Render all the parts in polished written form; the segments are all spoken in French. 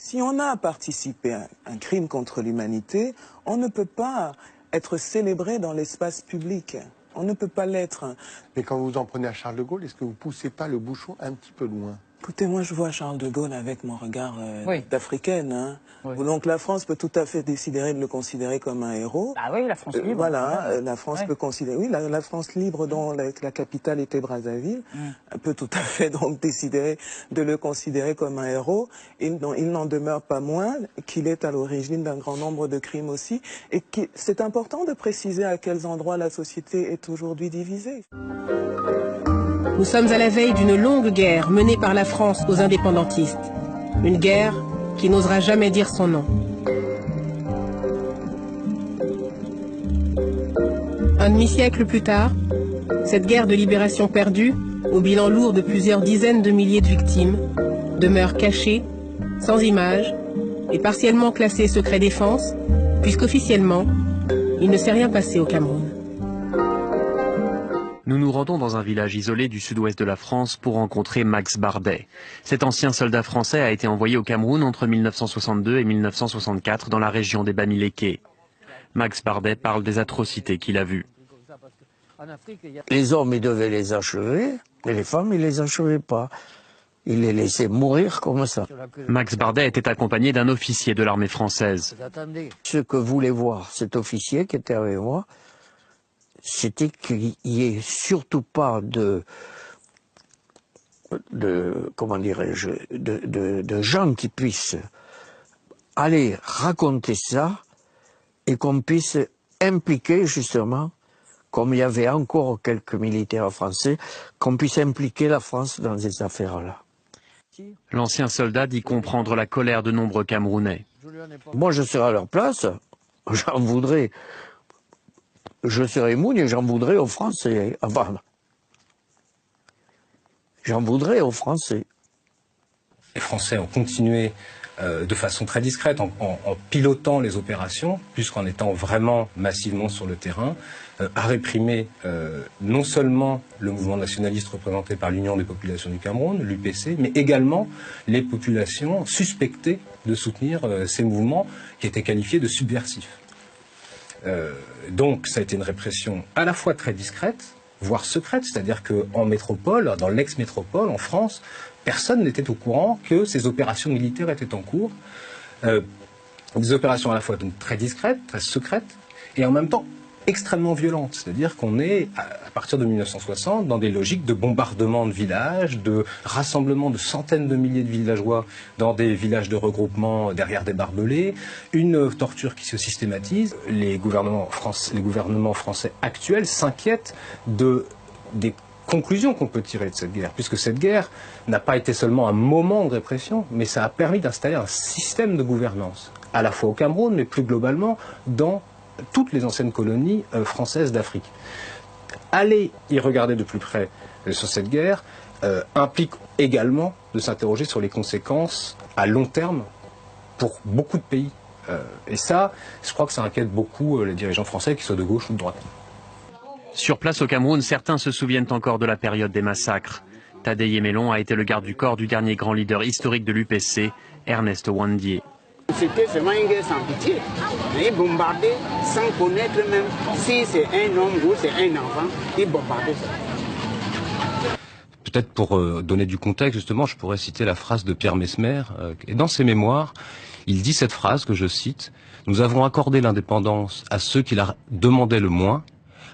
Si on a participé à un crime contre l'humanité, on ne peut pas être célébré dans l'espace public. On ne peut pas l'être. Mais quand vous en prenez à Charles de Gaulle, est-ce que vous poussez pas le bouchon un petit peu loin? Écoutez, moi je vois Charles de Gaulle avec mon regard d'Africaine. Hein. Oui. Donc la France peut tout à fait décider de le considérer comme un héros. Ah oui, la France libre. Voilà, la France peut considérer... Oui, la France libre dont la capitale était Brazzaville peut tout à fait donc décider de le considérer comme un héros. Il n'en demeure pas moins qu'il est à l'origine d'un grand nombre de crimes aussi. Et c'est important de préciser à quels endroits la société est aujourd'hui divisée. Nous sommes à la veille d'une longue guerre menée par la France aux indépendantistes. Une guerre qui n'osera jamais dire son nom. Un demi-siècle plus tard, cette guerre de libération perdue, au bilan lourd de plusieurs dizaines de milliers de victimes, demeure cachée, sans images et partiellement classée secret défense, puisqu'officiellement, il ne s'est rien passé au Cameroun. Nous nous rendons dans un village isolé du sud-ouest de la France pour rencontrer Max Bardet. Cet ancien soldat français a été envoyé au Cameroun entre 1962 et 1964 dans la région des Bamileke. Max Bardet parle des atrocités qu'il a vues. Les hommes, ils devaient les achever, et les femmes, ils les achevaient pas. Ils les laissaient mourir comme ça. Max Bardet était accompagné d'un officier de l'armée française. Ce que voulait voir cet officier qui était avec moi, c'était qu'il n'y ait surtout pas comment dirais-je, de gens qui puissent aller raconter ça et qu'on puisse impliquer justement, comme il y avait encore quelques militaires français, qu'on puisse impliquer la France dans ces affaires-là. L'ancien soldat dit comprendre la colère de nombreux Camerounais. Moi, je serais à leur place, j'en voudrais. Je serais Moune et j'en voudrais aux Français. Enfin, j'en voudrais aux Français. Les Français ont continué de façon très discrète, en pilotant les opérations, plus qu'en étant vraiment massivement sur le terrain, à réprimer non seulement le mouvement nationaliste représenté par l'Union des populations du Cameroun, l'UPC, mais également les populations suspectées de soutenir ces mouvements qui étaient qualifiés de subversifs. Donc ça a été une répression à la fois très discrète, voire secrète, c'est-à-dire qu'en métropole, dans l'ex-métropole, en France, personne n'était au courant que ces opérations militaires étaient en cours. Des opérations à la fois donc très discrètes, très secrètes, et en même temps extrêmement violentes. C'est-à-dire qu'on est, à partir de 1960, dans des logiques de bombardement de villages, de rassemblement de centaines de milliers de villageois dans des villages de regroupement derrière des barbelés, une torture qui se systématise. Les gouvernements français actuels s'inquiètent des conclusions qu'on peut tirer de cette guerre, puisque cette guerre n'a pas été seulement un moment de répression, mais ça a permis d'installer un système de gouvernance, à la fois au Cameroun, mais plus globalement dans toutes les anciennes colonies françaises d'Afrique. Aller y regarder de plus près sur cette guerre implique également de s'interroger sur les conséquences à long terme pour beaucoup de pays. Et ça, je crois que ça inquiète beaucoup les dirigeants français, qu'ils soient de gauche ou de droite. Sur place au Cameroun, certains se souviennent encore de la période des massacres. Tadeye Melon a été le garde du corps du dernier grand leader historique de l'UPC, Ernest Ouandié. C'était vraiment une guerre sans pitié. Ils bombardaient sans connaître même si c'est un homme ou c'est un enfant. Ils bombardaient ça. Peut-être pour donner du contexte, justement, je pourrais citer la phrase de Pierre Messmer. Et dans ses mémoires, il dit cette phrase que je cite: « Nous avons accordé l'indépendance à ceux qui la demandaient le moins,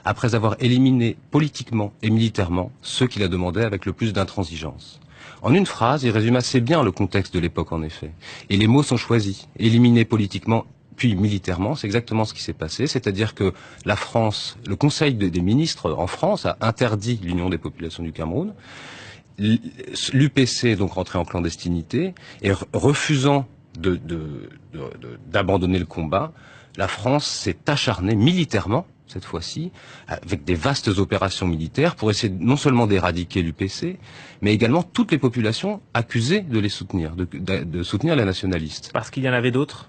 après avoir éliminé politiquement et militairement ceux qui la demandaient avec le plus d'intransigeance. » En une phrase, il résume assez bien le contexte de l'époque, en effet. Et les mots sont choisis. Éliminer politiquement, puis militairement, c'est exactement ce qui s'est passé. C'est-à-dire que la France, le Conseil des ministres en France a interdit l'Union des populations du Cameroun. L'UPC est donc rentré en clandestinité et refusant d'abandonner le combat, la France s'est acharnée militairement, cette fois-ci, avec des vastes opérations militaires pour essayer non seulement d'éradiquer l'UPC, mais également toutes les populations accusées de les soutenir, de soutenir les nationalistes. Parce qu'il y en avait d'autres?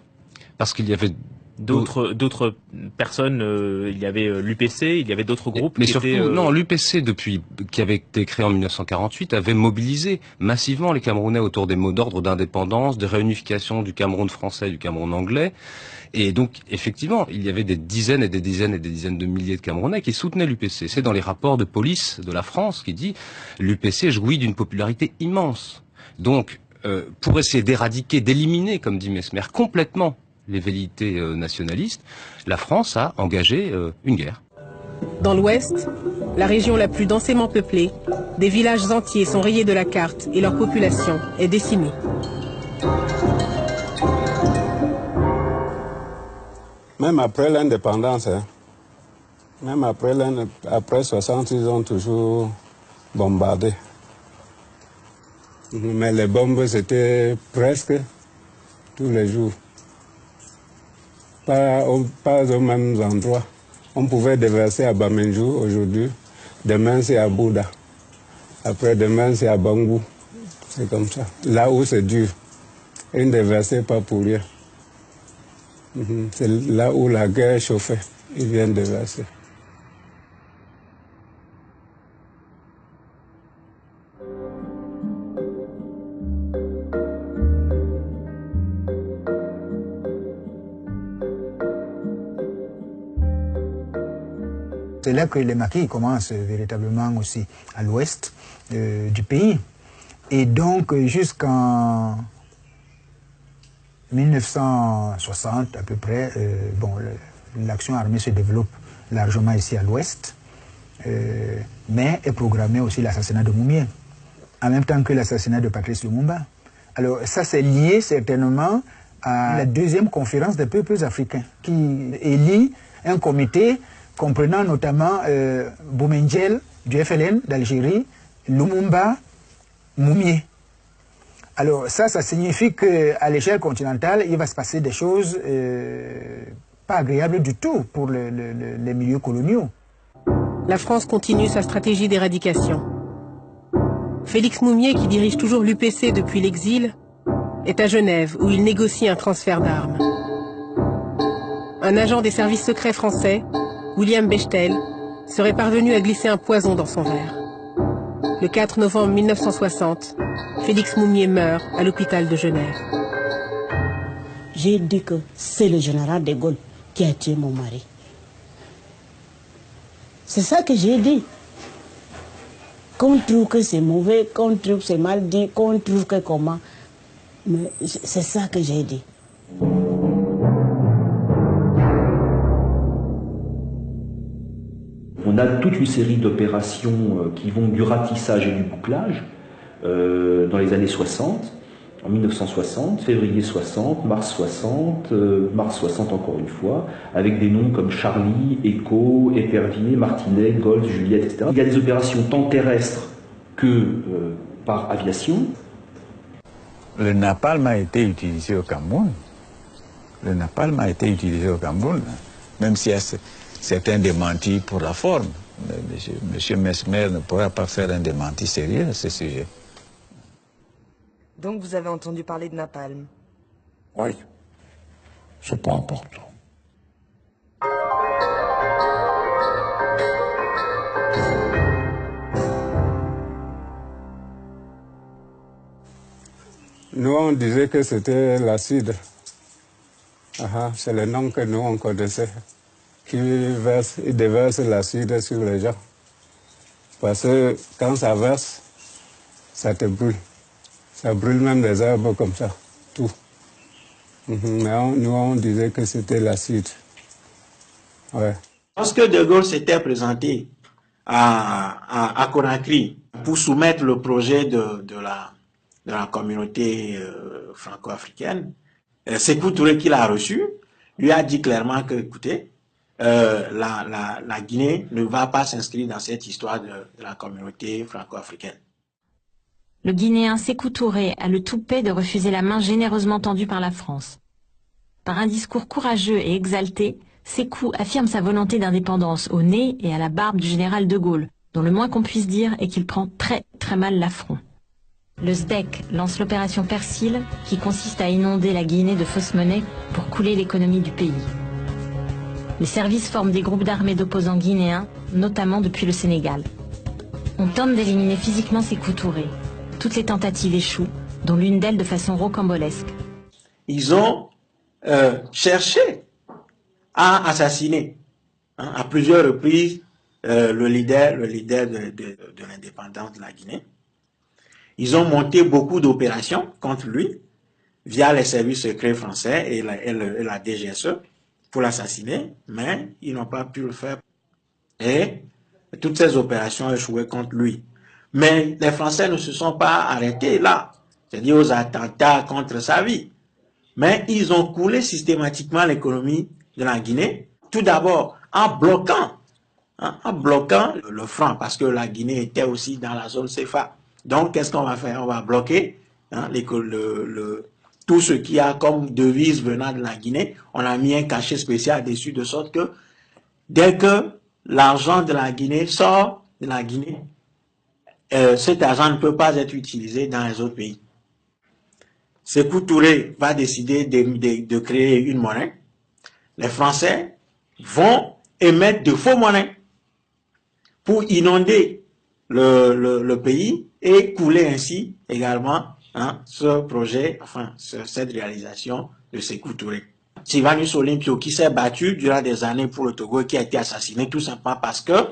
Parce qu'il y avait d'autres personnes, il y avait l'UPC, il y avait d'autres groupes mais qui surtout, étaient... non, l'UPC, qui avait été créé en 1948, avait mobilisé massivement les Camerounais autour des mots d'ordre d'indépendance, de réunification du Cameroun français et du Cameroun anglais. Et donc, effectivement, il y avait des dizaines et des dizaines et des dizaines de milliers de Camerounais qui soutenaient l'UPC. C'est dans les rapports de police de la France qui dit l'UPC jouit d'une popularité immense. Donc, pour essayer d'éradiquer, d'éliminer, comme dit Mesmer, complètement les velléités nationalistes, la France a engagé une guerre. Dans l'Ouest, la région la plus densément peuplée, des villages entiers sont rayés de la carte et leur population est décimée. Même après l'indépendance, même après 60, ils ont toujours bombardé. Mais les bombes, c'était presque tous les jours. Pas aux mêmes endroits. On pouvait déverser à Bamenjou aujourd'hui, demain c'est à Bouda, après-demain c'est à Bangou. C'est comme ça. Là où c'est dur, ils ne déversaient pas pour rien. C'est là où la guerre chauffait, ils viennent déverser. C'est là que les maquis commencent véritablement aussi à l'ouest du pays. Et donc jusqu'en 1960 à peu près, l'action armée se développe largement ici à l'ouest, mais est programmé aussi l'assassinat de Moumié, en même temps que l'assassinat de Patrice Lumumba. Alors ça c'est lié certainement à la deuxième conférence des peuples africains qui élit un comité comprenant notamment Boumendjel du FLN d'Algérie, Lumumba, Moumié. Alors ça signifie qu'à l'échelle continentale, il va se passer des choses pas agréables du tout pour les milieux coloniaux. La France continue sa stratégie d'éradication. Félix Moumié, qui dirige toujours l'UPC depuis l'exil, est à Genève où il négocie un transfert d'armes. Un agent des services secrets français, William Bechtel, serait parvenu à glisser un poison dans son verre. Le 4 novembre 1960, Félix Moumié meurt à l'hôpital de Genève. J'ai dit que c'est le général de Gaulle qui a tué mon mari. C'est ça que j'ai dit. Qu'on trouve que c'est mauvais, qu'on trouve que c'est mal dit, qu'on trouve que comment. Mais c'est ça que j'ai dit. On a toute une série d'opérations qui vont du ratissage et du bouclage dans les années 60, en 1960, février 60, mars 60, mars 60 encore une fois, avec des noms comme Charlie, Echo, Épervier, Martinet, Gold, Juliette, etc. Il y a des opérations tant terrestres que par aviation. Le napalm a été utilisé au Cameroun. Le napalm a été utilisé au Cameroun, même si certains démentis pour la forme. Monsieur Mesmer ne pourra pas faire un démenti sérieux à ce sujet. Donc vous avez entendu parler de napalm? Oui, c'est pas important. Nous, on disait que c'était l'acide. C'est le nom que nous, on connaissait. Qui déverse l'acide sur les gens. Parce que quand ça verse, ça te brûle. Ça brûle même les arbres comme ça, tout. Mais nous, on disait que c'était l'acide. Ouais. Lorsque De Gaulle s'était présenté à Conakry pour soumettre le projet de la communauté franco-africaine, Sékou Touré, qui l'a reçu, lui a dit clairement que, écoutez, la Guinée ne va pas s'inscrire dans cette histoire de la communauté franco-africaine. Le Guinéen Sékou Touré a le toupet de refuser la main généreusement tendue par la France. Par un discours courageux et exalté, Sékou affirme sa volonté d'indépendance au nez et à la barbe du général de Gaulle, dont le moins qu'on puisse dire est qu'il prend très très mal l'affront. Le SDEC lance l'opération Persil, qui consiste à inonder la Guinée de fausses monnaies pour couler l'économie du pays. Les services forment des groupes d'armées d'opposants guinéens, notamment depuis le Sénégal. On tente d'éliminer physiquement Sékou Touré. Toutes les tentatives échouent, dont l'une d'elles de façon rocambolesque. Ils ont cherché à assassiner à plusieurs reprises le leader de l'indépendance de la Guinée. Ils ont monté beaucoup d'opérations contre lui via les services secrets français et la DGSE pour l'assassiner, mais ils n'ont pas pu le faire. Et toutes ces opérations ont échoué contre lui. Mais les Français ne se sont pas arrêtés là, c'est-à-dire aux attentats contre sa vie. Mais ils ont coulé systématiquement l'économie de la Guinée, tout d'abord en bloquant le franc, parce que la Guinée était aussi dans la zone CFA. Donc, qu'est-ce qu'on va faire? On va bloquer tout ce qui a comme devise venant de la Guinée. On a mis un cachet spécial dessus, de sorte que dès que l'argent de la Guinée sort de la Guinée, cet argent ne peut pas être utilisé dans les autres pays. Sékou Touré va décider de créer une monnaie. Les Français vont émettre de faux monnaies pour inonder le pays et couler ainsi également ce projet, enfin cette réalisation de Sékou Touré. Sylvanus Olympio, qui s'est battu durant des années pour le Togo, qui a été assassiné tout simplement parce que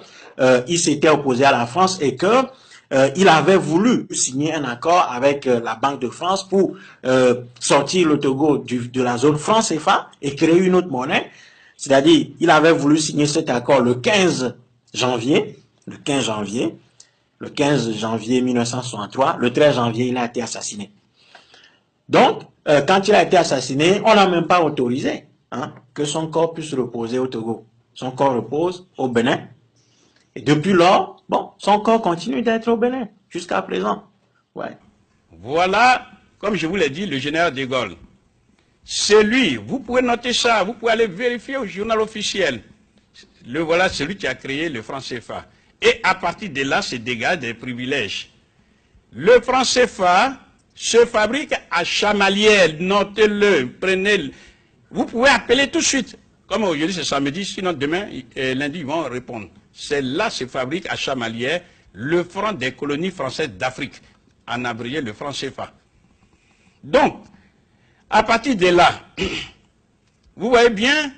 il s'était opposé à la France et que il avait voulu signer un accord avec la Banque de France pour sortir le Togo de la zone franc CFA et créer une autre monnaie. C'est-à-dire, il avait voulu signer cet accord le 15 janvier 1963. Le 13 janvier, il a été assassiné. Donc, quand il a été assassiné, on n'a même pas autorisé que son corps puisse reposer au Togo. Son corps repose au Bénin. Et depuis lors, bon, son corps continue d'être au Bénin, jusqu'à présent. Ouais. Voilà, comme je vous l'ai dit, le général de Gaulle. C'est lui, vous pouvez noter ça, vous pouvez aller vérifier au journal officiel. Le voilà, celui qui a créé le franc CFA. Et à partir de là, se dégage des privilèges. Le franc CFA se fabrique à Chamalières, notez-le, prenez-le. Vous pouvez appeler tout de suite. Comme aujourd'hui c'est samedi, sinon demain, lundi, ils vont répondre. C'est là se fabrique à Chamalières le franc des colonies françaises d'Afrique, en abrégé le franc CFA. Donc, à partir de là, vous voyez bien,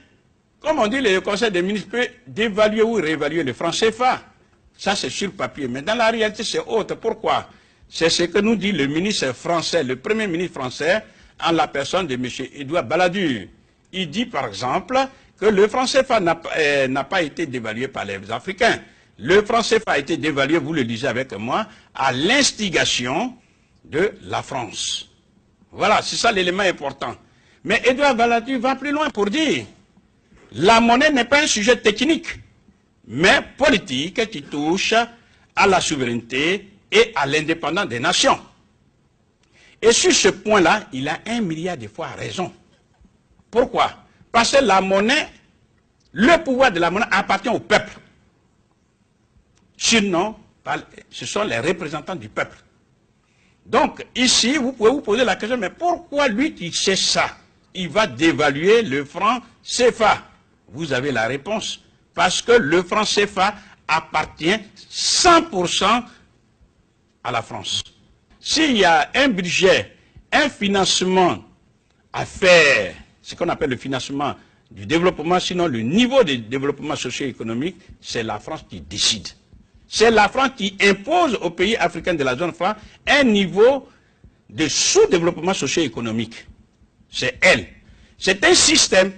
comme on dit, le Conseil des ministres peut dévaluer ou réévaluer le franc CFA. Ça, c'est sur papier. Mais dans la réalité, c'est autre. Pourquoi? C'est ce que nous dit le ministre français, le premier ministre français, en la personne de M. Édouard Balladur. Il dit, par exemple, que le franc CFA n'a pas été dévalué par les Africains. Le franc CFA a été dévalué, vous le lisez avec moi, à l'instigation de la France. Voilà, c'est ça l'élément important. Mais Édouard Balladur va plus loin pour dire, la monnaie n'est pas un sujet technique, mais politique qui touche à la souveraineté et à l'indépendance des nations. Et sur ce point-là, il a 1 milliard de fois raison. Pourquoi? Parce que la monnaie, le pouvoir de la monnaie appartient au peuple. Sinon, ce sont les représentants du peuple. Donc, ici, vous pouvez vous poser la question, mais pourquoi lui, il sait ça? Il va dévaluer le franc CFA. Vous avez la réponse. Parce que le franc CFA appartient 100% à la France. S'il y a un budget, un financement à faire, ce qu'on appelle le financement du développement, sinon le niveau de développement socio-économique, c'est la France qui décide. C'est la France qui impose aux pays africains de la zone franc un niveau de sous-développement socio-économique. C'est elle. C'est un système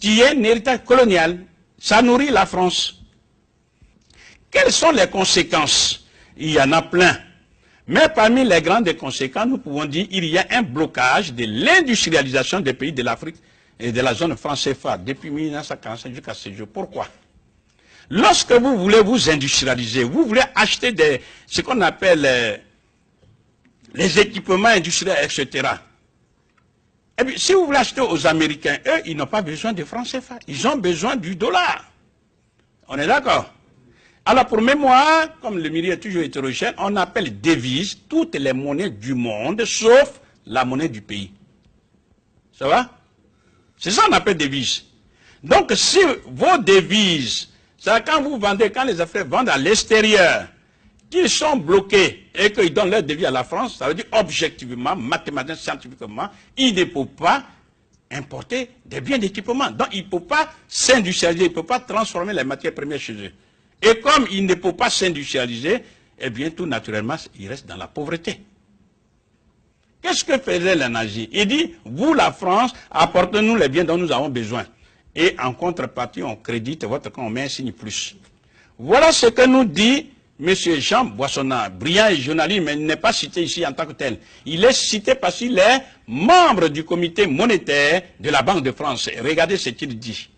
qui est un héritage colonial. Ça nourrit la France. Quelles sont les conséquences? Il y en a plein. Mais parmi les grandes conséquences, nous pouvons dire qu'il y a un blocage de l'industrialisation des pays de l'Afrique et de la zone franc CFA depuis 1945 jusqu'à ce jour. Pourquoi? Lorsque vous voulez vous industrialiser, vous voulez acheter ce qu'on appelle les équipements industriels, etc. Et puis, si vous voulez acheter aux Américains, eux, ils n'ont pas besoin de francs CFA. Ils ont besoin du dollar. On est d'accord? Alors, pour mémoire, comme le milieu est toujours hétérogène, on appelle devise toutes les monnaies du monde, sauf la monnaie du pays. Ça va? C'est ça qu'on appelle devise. Donc, si vos devises, c'est quand vous vendez, quand les Africains vendent à l'extérieur, qu'ils sont bloqués et qu'ils donnent leur devis à la France, ça veut dire objectivement, mathématiquement, scientifiquement, ils ne peuvent pas importer des biens d'équipement. Donc, ils ne peuvent pas s'industrialiser, ils ne peuvent pas transformer les matières premières chez eux. Et comme ils ne peuvent pas s'industrialiser, eh bien, tout naturellement, ils restent dans la pauvreté. Qu'est-ce que faisait les nazis? Il dit, vous, la France, apportez-nous les biens dont nous avons besoin. Et en contrepartie, on crédite votre camp, on met un signe plus. Voilà ce que nous dit M. Jean Boissonnat, brillant et journaliste, mais il n'est pas cité ici en tant que tel. Il est cité parce qu'il est membre du comité monétaire de la Banque de France. Regardez ce qu'il dit.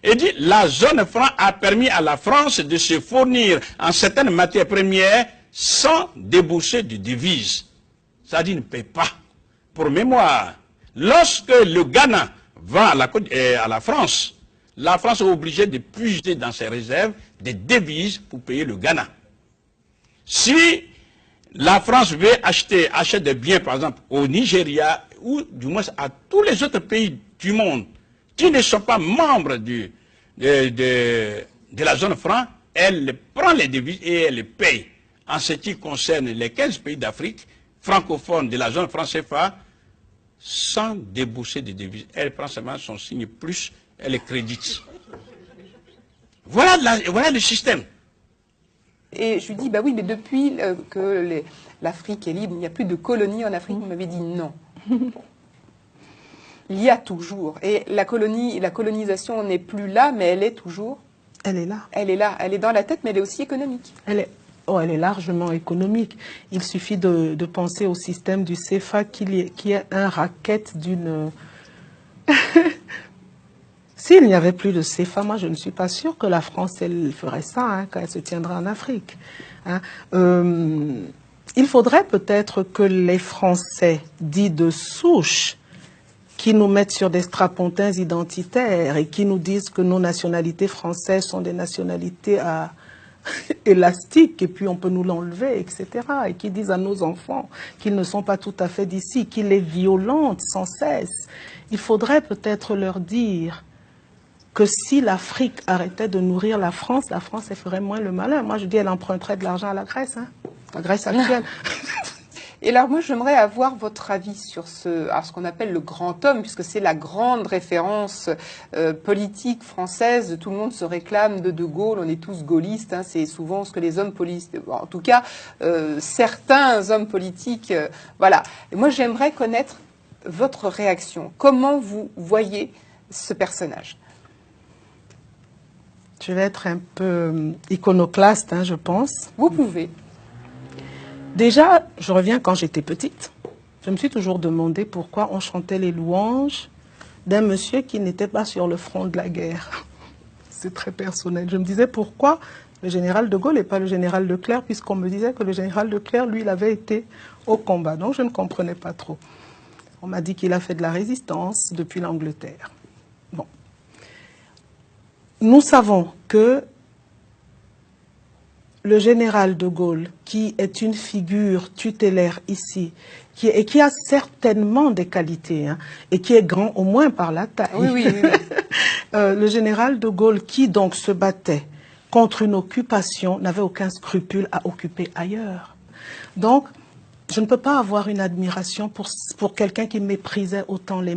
Il dit, la zone franc a permis à la France de se fournir en certaines matières premières sans débourser de devises. Ça dit, ne paye pas. Pour mémoire, lorsque le Ghana va à la France est obligée de puiser dans ses réserves des devises pour payer le Ghana. Si la France veut achète des biens, par exemple, au Nigeria, ou du moins à tous les autres pays du monde, qui ne sont pas membres de la zone franc, elle prend les devises et elle les paye. En ce qui concerne les 15 pays d'Afrique francophones de la zone franc CFA, sans débourser de devises. Elle prend seulement son signe plus, elle les crédite. Voilà le système. Et je lui dis, bah oui, mais depuis que l'Afrique est libre, il n'y a plus de colonies en Afrique. Vous m'avez dit non. Il y a toujours. Et la colonisation n'est plus là, mais elle est toujours. Elle est là. Elle est là. Elle est dans la tête, mais elle est aussi économique. Elle est largement économique. Il suffit de penser au système du CFA qui est un racket d'une... S'il n'y avait plus de CFA, moi je ne suis pas sûre que la France elle ferait ça quand elle se tiendra en Afrique. Il faudrait peut-être que les Français dits de souche qui nous mettent sur des strapontins identitaires et qui nous disent que nos nationalités françaises sont des nationalités élastiques et puis on peut nous l'enlever, etc. Et qui disent à nos enfants qu'ils ne sont pas tout à fait d'ici, qu'ils les violentent sans cesse. Il faudrait peut-être leur dire que si l'Afrique arrêtait de nourrir la France elle ferait moins le malin. Moi je dis elle emprunterait de l'argent à la Grèce, la Grèce actuelle. Et alors moi j'aimerais avoir votre avis sur ce qu'on appelle le grand homme, puisque c'est la grande référence politique française. Tout le monde se réclame de Gaulle, on est tous gaullistes, c'est souvent ce que les hommes politiques, en tout cas certains hommes politiques, voilà. Et moi j'aimerais connaître votre réaction. Comment vous voyez ce personnage? Je vais être un peu iconoclaste, je pense. Vous pouvez. Déjà, je reviens quand j'étais petite. Je me suis toujours demandé pourquoi on chantait les louanges d'un monsieur qui n'était pas sur le front de la guerre. C'est très personnel. Je me disais pourquoi le général de Gaulle et pas le général Leclerc, puisqu'on me disait que le général Leclerc, lui, il avait été au combat. Donc je ne comprenais pas trop. On m'a dit qu'il a fait de la résistance depuis l'Angleterre. Bon. Nous savons que le général de Gaulle, qui est une figure tutélaire ici, et qui a certainement des qualités, et qui est grand au moins par la taille. Oui. Le général de Gaulle, qui donc se battait contre une occupation, n'avait aucun scrupule à occuper ailleurs. Donc, je ne peux pas avoir une admiration pour quelqu'un qui méprisait autant les